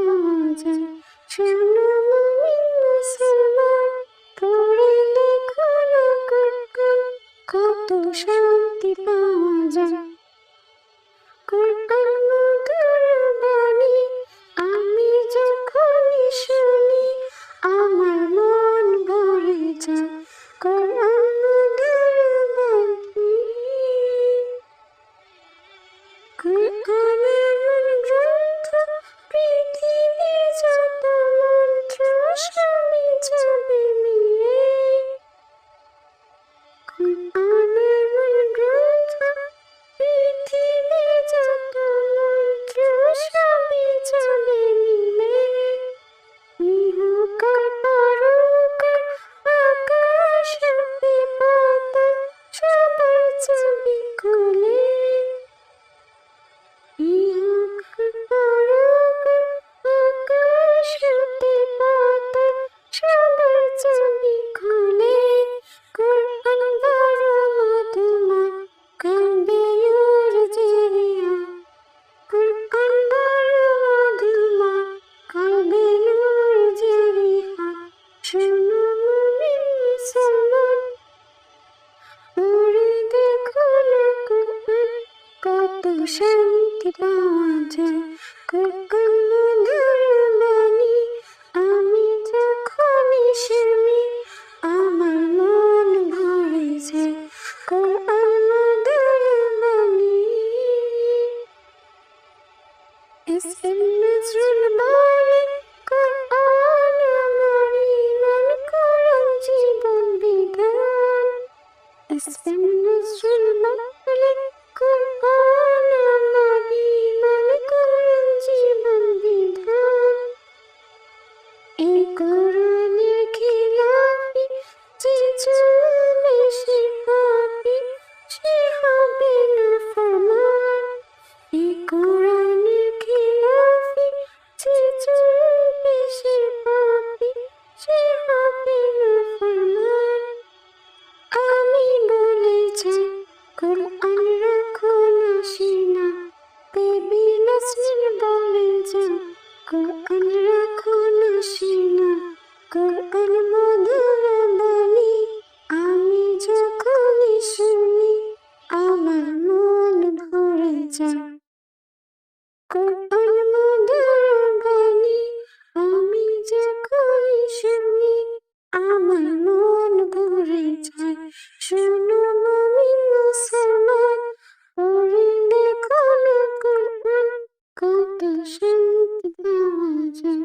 পাওয়া যায়। শোনো মুমিন মুসলমান, পড়ে দেখো না কুরআন, কত শান্তি পাওয়া যায়। কুরআন মধুর বাণী, আমি যখনই শুনি আমার মন ভরে যায়। কুরআন মধুর বাণী, কুরআন এমন গ্রন্থ, পৃথিবীর যত মন্ত্র সবই যাবে মিলে। কুরআন এমন গ্রন্থ, পৃথিবীর যত মন্ত্র সবই যাবে মিলে। ইহকাল পরকাল আকাশ হতে পাতাল সবার চাবি খুলে। ইহকাল পরকাল আকাশ হতে পাতাল সবার চাবি খুলে। কুরআন বড় মধুময়, কাঁদবে নূর জেরিয়া। কুরআন বড় মধুময়, কাঁদবে নূর জেরিয়া। শোনো মুমিন মুসলমান, পড়ে দেখো না কুরআন, কত শান্তি পাওয়া যায়। কুরআন মধুর বাণী, আমি যখনই শুনি আমার মন ভরে যায়। কুরআন মধুর বাণী। এস.এম. নজরুল বলেন, কুরআন আমার ঈমান, কুরআন জীবন বিধান। এস.এম. নজরুল বলেন, কুরআন আমার ঈমান, কুরআন জীবন বিধান। এই কুরআনের খিলাফি যে চলবে সে পাপী, সে হবে নাফরমান। এই কুরআনের খিলাফি যে চলবে সে পাপী, সে হবে নাফরমান। আমি বলে যাই, কুরআন রাখো না সিনা, বেবি নাসরিন বলে যাই, কুরআন রাখো না সিনা। কুরআন মধুর বাণী, আমি যখনই শুনি আমার মন ভরে যায়। কুরআন মধুর বাণী, আমি যখনই শুনি আমার মন ভরে যায়। শোনো মুমিন মুসলমান, পড়ে দেখো না কুরআন, কত শান্তি পাওয়া যায়।